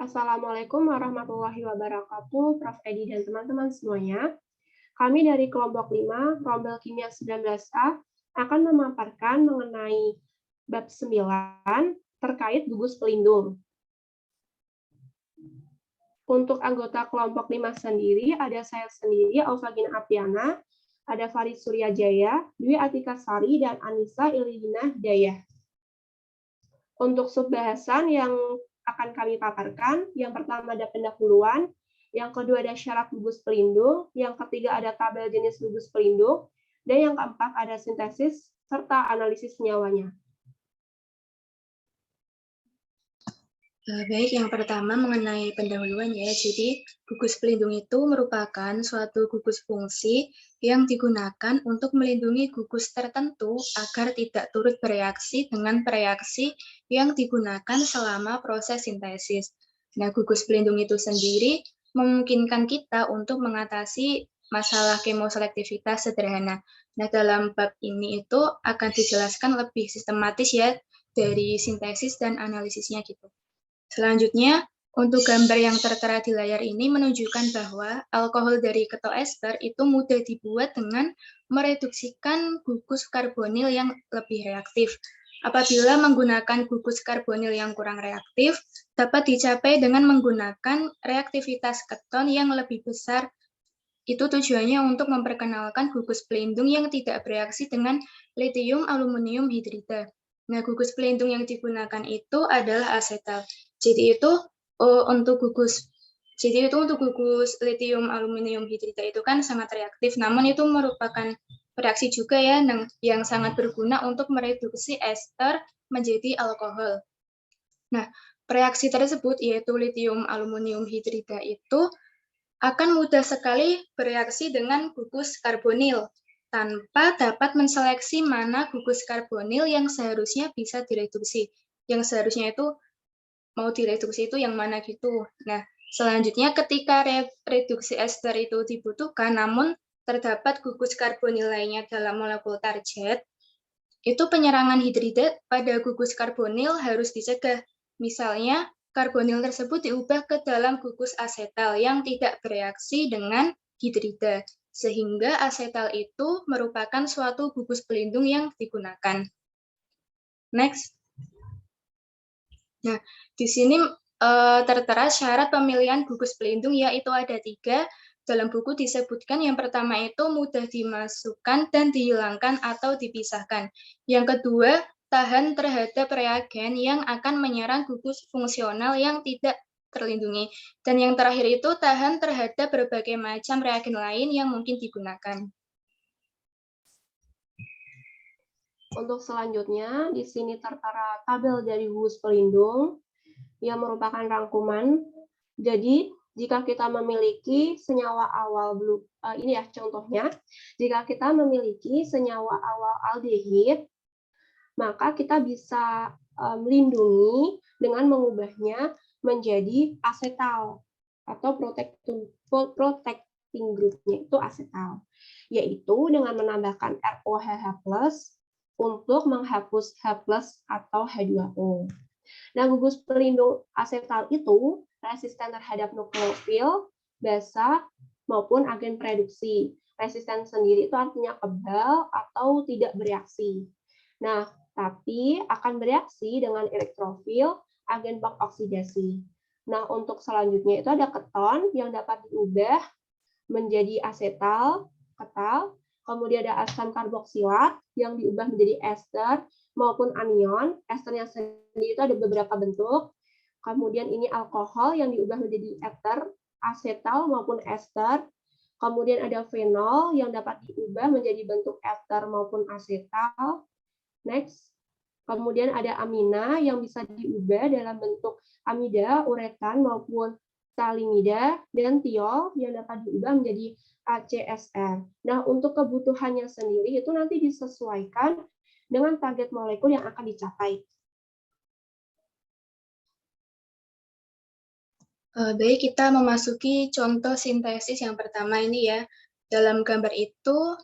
Assalamualaikum warahmatullahi wabarakatuh, Prof. Edi dan teman-teman semuanya. Kami dari kelompok 5, Rombel Kimia 19A, akan memaparkan mengenai bab 9 terkait gugus pelindung. Untuk anggota kelompok 5 sendiri, ada saya sendiri, Alfagina Apiana, ada Farid Suryajaya, Dwi Atika Sari, dan Anissa Ilina Hidayah. Untuk subbahasan yang akan kami paparkan, yang pertama ada pendahuluan, yang kedua ada syarat gugus pelindung, yang ketiga ada tabel jenis gugus pelindung, dan yang keempat ada sintesis serta analisis senyawanya. Baik, yang pertama mengenai pendahuluan ya. Jadi, gugus pelindung itu merupakan suatu gugus fungsi yang digunakan untuk melindungi gugus tertentu agar tidak turut bereaksi dengan reaksi yang digunakan selama proses sintesis. Nah, gugus pelindung itu sendiri memungkinkan kita untuk mengatasi masalah kemoselektivitas sederhana. Nah, dalam bab ini itu akan dijelaskan lebih sistematis ya dari sintesis dan analisisnya gitu. Selanjutnya, untuk gambar yang tertera di layar ini menunjukkan bahwa alkohol dari ketoester itu mudah dibuat dengan mereduksikan gugus karbonil yang lebih reaktif. Apabila menggunakan gugus karbonil yang kurang reaktif, dapat dicapai dengan menggunakan reaktivitas keton yang lebih besar. Itu tujuannya untuk memperkenalkan gugus pelindung yang tidak bereaksi dengan litium aluminium hidrida. Nah, gugus pelindung yang digunakan itu adalah asetal. Jadi itu untuk gugus litium aluminium hidrida itu kan sangat reaktif, namun itu merupakan reaksi juga ya yang sangat berguna untuk mereduksi ester menjadi alkohol. Nah, reaksi tersebut yaitu litium aluminium hidrida itu akan mudah sekali bereaksi dengan gugus karbonil tanpa dapat menseleksi mana gugus karbonil yang seharusnya bisa direduksi. Yang seharusnya itu mau direduksi itu yang mana gitu. Nah, selanjutnya ketika reduksi ester itu dibutuhkan, namun terdapat gugus karbonil lainnya dalam molekul target, itu penyerangan hidrida pada gugus karbonil harus dicegah. Misalnya, karbonil tersebut diubah ke dalam gugus asetal yang tidak bereaksi dengan hidrida, sehingga asetal itu merupakan suatu gugus pelindung yang digunakan. Next. Nah, di sini tertera syarat pemilihan gugus pelindung, yaitu ada 3. Dalam buku disebutkan yang pertama itu mudah dimasukkan dan dihilangkan atau dipisahkan. Yang kedua, tahan terhadap reagen yang akan menyerang gugus fungsional yang tidak terlindungi. Dan yang terakhir itu tahan terhadap berbagai macam reagen lain yang mungkin digunakan. Untuk selanjutnya, di sini tertera tabel dari gugus pelindung yang merupakan rangkuman. Jadi, jika kita memiliki senyawa awal ini ya contohnya, jika kita memiliki senyawa awal aldehid, maka kita bisa melindungi dengan mengubahnya menjadi asetal atau protecting groupnya itu asetal, yaitu dengan menambahkan ROHH+ untuk menghapus H+ atau H2O. Nah, gugus pelindung asetal itu resisten terhadap nukleofil, basa, maupun agen reduksi. Resisten sendiri itu artinya kebal atau tidak bereaksi. Nah, tapi akan bereaksi dengan elektrofil, agen oksidasi. Nah, untuk selanjutnya itu ada keton yang dapat diubah menjadi asetal, ketal, kemudian ada asam karboksilat yang diubah menjadi ester maupun anion. Esternya sendiri itu ada beberapa bentuk. Kemudian ini alkohol yang diubah menjadi eter, asetal maupun ester. Kemudian ada fenol yang dapat diubah menjadi bentuk ester maupun asetal. Next. Kemudian ada amina yang bisa diubah dalam bentuk amida, uretan maupun salimida, dan tiol yang dapat diubah menjadi ACSR. Nah, untuk kebutuhannya sendiri itu nanti disesuaikan dengan target molekul yang akan dicapai. Baik, kita memasuki contoh sintesis yang pertama ini ya. Dalam gambar itu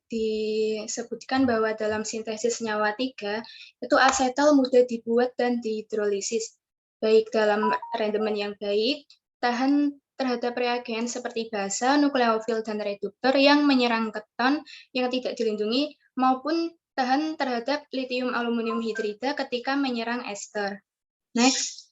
disebutkan bahwa dalam sintesis senyawa 3, itu asetal mudah dibuat dan dihidrolisis. baik dalam rendemen yang baik, tahan terhadap reagen seperti basa, nukleofil, dan reduktor yang menyerang keton yang tidak dilindungi, maupun tahan terhadap litium aluminium hidrida ketika menyerang ester. Next.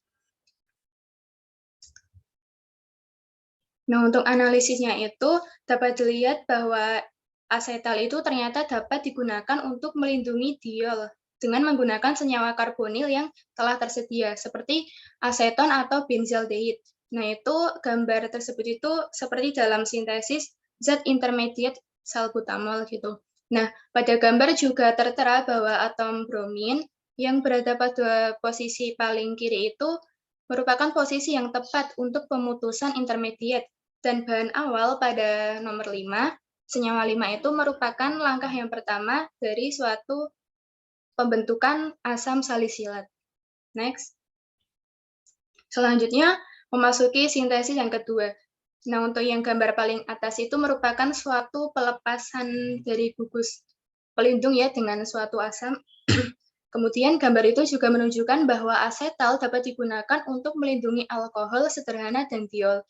Nah, untuk analisisnya itu dapat dilihat bahwa asetal itu ternyata dapat digunakan untuk melindungi diol dengan menggunakan senyawa karbonil yang telah tersedia, seperti aseton atau benzaldehyde. Nah, itu gambar tersebut itu seperti dalam sintesis zat intermediate salbutamol gitu. Nah, pada gambar juga tertera bahwa atom bromin yang berada pada posisi paling kiri itu merupakan posisi yang tepat untuk pemutusan intermediate, dan bahan awal pada nomor 5, senyawa 5 itu merupakan langkah yang pertama dari suatu pembentukan asam salisilat. Next. Selanjutnya, memasuki sintesis yang kedua. Nah, untuk yang gambar paling atas itu merupakan suatu pelepasan dari gugus pelindung ya dengan suatu asam. Kemudian gambar itu juga menunjukkan bahwa asetal dapat digunakan untuk melindungi alkohol sederhana dan diol.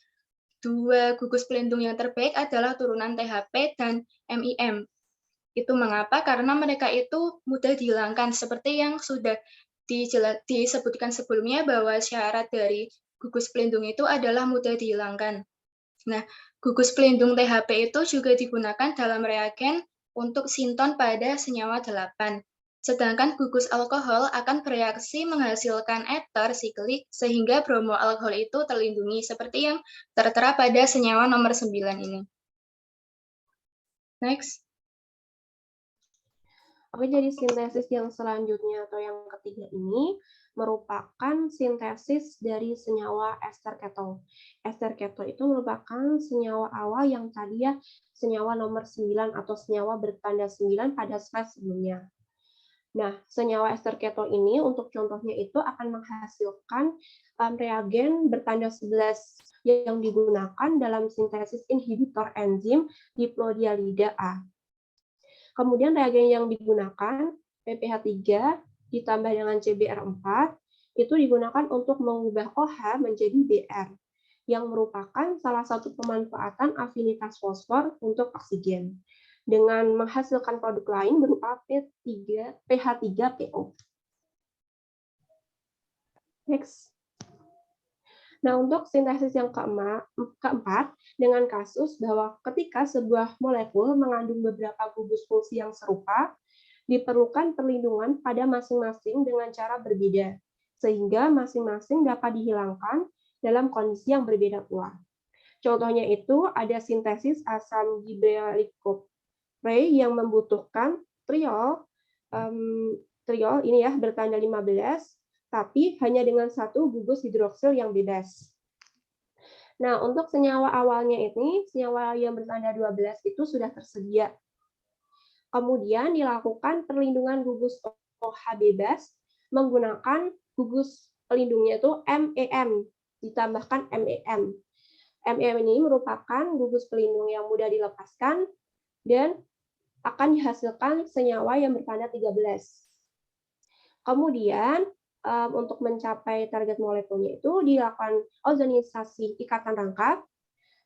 Dua gugus pelindung yang terbaik adalah turunan THP dan MIM. Itu mengapa? Karena mereka itu mudah dihilangkan, seperti yang sudah disebutkan sebelumnya bahwa syarat dari gugus pelindung itu adalah mudah dihilangkan. Nah, gugus pelindung THP itu juga digunakan dalam reagen untuk sinton pada senyawa 8. Sedangkan gugus alkohol akan bereaksi menghasilkan ether siklik sehingga bromoalkohol itu terlindungi seperti yang tertera pada senyawa nomor 9 ini. Next. Oke, jadi sintesis yang selanjutnya atau yang ketiga ini merupakan sintesis dari senyawa ester keto. Ester keto itu merupakan senyawa awal yang tadi ya senyawa nomor 9 atau senyawa bertanda 9 pada slide sebelumnya. Nah, senyawa ester keto ini untuk contohnya itu akan menghasilkan reagen bertanda 11 yang digunakan dalam sintesis inhibitor enzim diplodialida A. Kemudian reagen yang digunakan PPH3 ditambah dengan CBr4 itu digunakan untuk mengubah OH menjadi Br yang merupakan salah satu pemanfaatan afinitas fosfor untuk oksigen dengan menghasilkan produk lain berupa pH3PO. Next. Nah, untuk sintesis yang keempat, dengan kasus bahwa ketika sebuah molekul mengandung beberapa gugus fungsi yang serupa, diperlukan perlindungan pada masing-masing dengan cara berbeda, sehingga masing-masing dapat dihilangkan dalam kondisi yang berbeda pula. Contohnya itu ada sintesis asam gibberellic yang membutuhkan triol ini ya bertanda 15, tapi hanya dengan satu gugus hidroksil yang bebas. Nah, untuk senyawa awalnya ini, senyawa yang bertanda 12 itu sudah tersedia. Kemudian dilakukan perlindungan gugus OH bebas menggunakan gugus pelindungnya itu MEM, ditambahkan MEM. MEM ini merupakan gugus pelindung yang mudah dilepaskan dan akan dihasilkan senyawa yang bertanda 13. Kemudian, untuk mencapai target molekulnya itu dilakukan ozonisasi ikatan rangkap,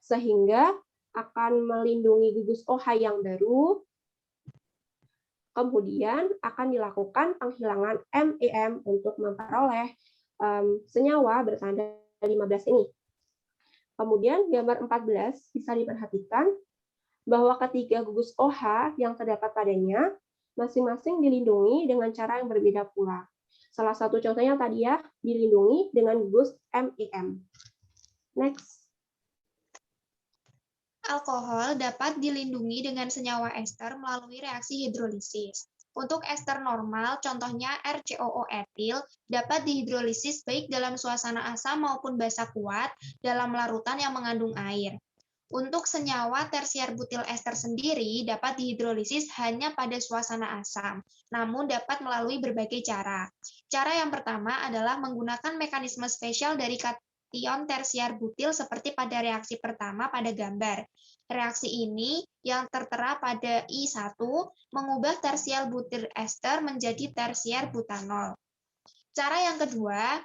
sehingga akan melindungi gugus OH yang baru. Kemudian akan dilakukan penghilangan MEM untuk memperoleh senyawa bertanda 15 ini. Kemudian gambar 14 bisa diperhatikan bahwa ketiga gugus OH yang terdapat padanya masing-masing dilindungi dengan cara yang berbeda pula. Salah satu contohnya tadi ya, dilindungi dengan gugus MEM. Next. Alkohol dapat dilindungi dengan senyawa ester melalui reaksi hidrolisis. Untuk ester normal, contohnya RCOO-etil, dapat dihidrolisis baik dalam suasana asam maupun basa kuat dalam larutan yang mengandung air. Untuk senyawa tersier butil ester sendiri dapat dihidrolisis hanya pada suasana asam, namun dapat melalui berbagai cara. Cara yang pertama adalah menggunakan mekanisme spesial dari kation tersier butil seperti pada reaksi pertama pada gambar. Reaksi ini yang tertera pada I1 mengubah tersier butil ester menjadi tersier butanol. Cara yang kedua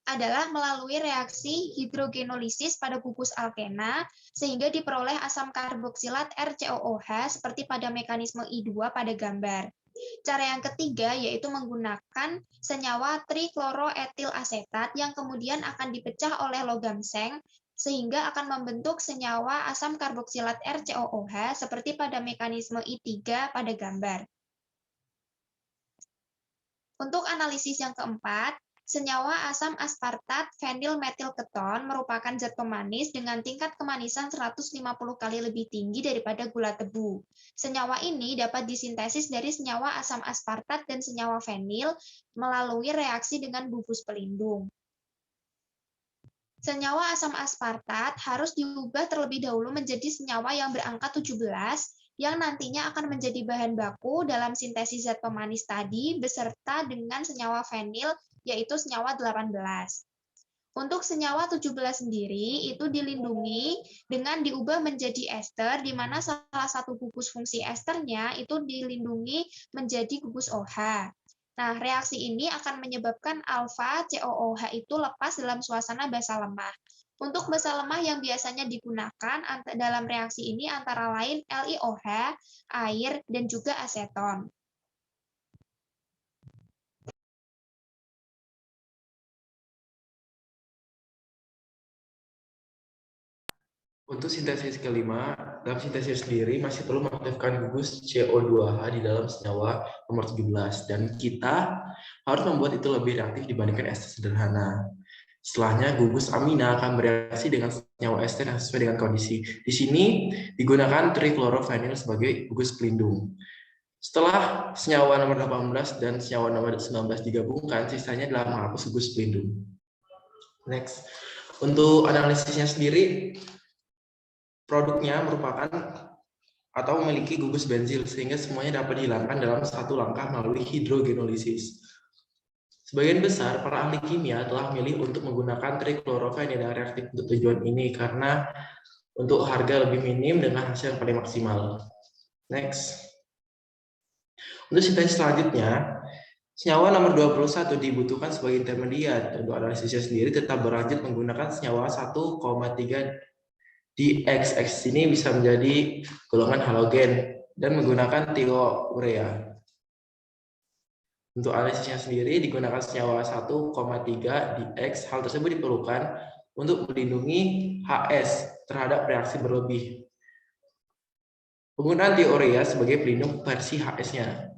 adalah melalui reaksi hidrogenolisis pada gugus alkena sehingga diperoleh asam karboksilat RCOOH seperti pada mekanisme I2 pada gambar. Cara yang ketiga yaitu menggunakan senyawa trichloroetilasetat yang kemudian akan dipecah oleh logam seng sehingga akan membentuk senyawa asam karboksilat RCOOH seperti pada mekanisme I3 pada gambar. Untuk analisis yang keempat, senyawa asam aspartat fenilmetilketon merupakan zat pemanis dengan tingkat kemanisan 150 kali lebih tinggi daripada gula tebu. Senyawa ini dapat disintesis dari senyawa asam aspartat dan senyawa fenil melalui reaksi dengan gugus pelindung. Senyawa asam aspartat harus diubah terlebih dahulu menjadi senyawa yang berangka 17 yang nantinya akan menjadi bahan baku dalam sintesis zat pemanis tadi beserta dengan senyawa fenil yaitu senyawa 18. Untuk senyawa 17 sendiri itu dilindungi dengan diubah menjadi ester di mana salah satu gugus fungsi esternya itu dilindungi menjadi gugus OH. Nah, reaksi ini akan menyebabkan alfa COOH itu lepas dalam suasana basa lemah. Untuk basa lemah yang biasanya digunakan dalam reaksi ini antara lain LiOH, air, dan juga aseton. Untuk sintesis kelima, dalam sintesis sendiri masih perlu mengaktifkan gugus CO2H di dalam senyawa nomor 17, dan kita harus membuat itu lebih reaktif dibandingkan ester sederhana. Setelahnya, gugus amina akan bereaksi dengan senyawa ester yang sesuai dengan kondisi. Di sini digunakan trichlorofenil sebagai gugus pelindung. Setelah senyawa nomor 18 dan senyawa nomor 19 digabungkan, sisanya adalah menghapus gugus pelindung. Next, untuk analisisnya sendiri, produknya merupakan atau memiliki gugus benzil sehingga semuanya dapat dihilangkan dalam satu langkah melalui hidrogenolisis. Sebagian besar para ahli kimia telah memilih untuk menggunakan trichlorofenil yang reaktif untuk tujuan ini karena untuk harga lebih minim dengan hasil yang paling maksimal. Next. Untuk sintesis selanjutnya, senyawa nomor 21 dibutuhkan sebagai intermediat. Untuk analisisnya sendiri tetap berlanjut menggunakan senyawa 1,3 di X ini bisa menjadi golongan halogen dan menggunakan thiourea. Untuk analisisnya sendiri digunakan senyawa 1,3 di X. Hal tersebut diperlukan untuk melindungi HS terhadap reaksi berlebih. Penggunaan thiourea sebagai pelindung versi HS-nya.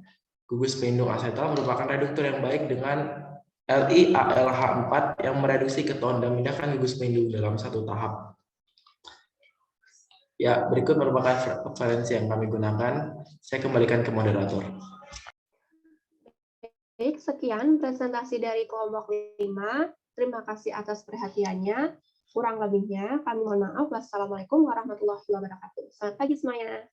Gugus pelindung asetal merupakan reduktor yang baik dengan LiAlH4 yang mereduksi keton dan memindahkan gugus pelindung dalam satu tahap. Ya, berikut merupakan referensi yang kami gunakan. Saya kembalikan ke moderator. Baik, sekian presentasi dari kelompok 5. Terima kasih atas perhatiannya. Kurang lebihnya, kami mohon maaf. Wassalamualaikum warahmatullahi wabarakatuh. Selamat pagi semuanya.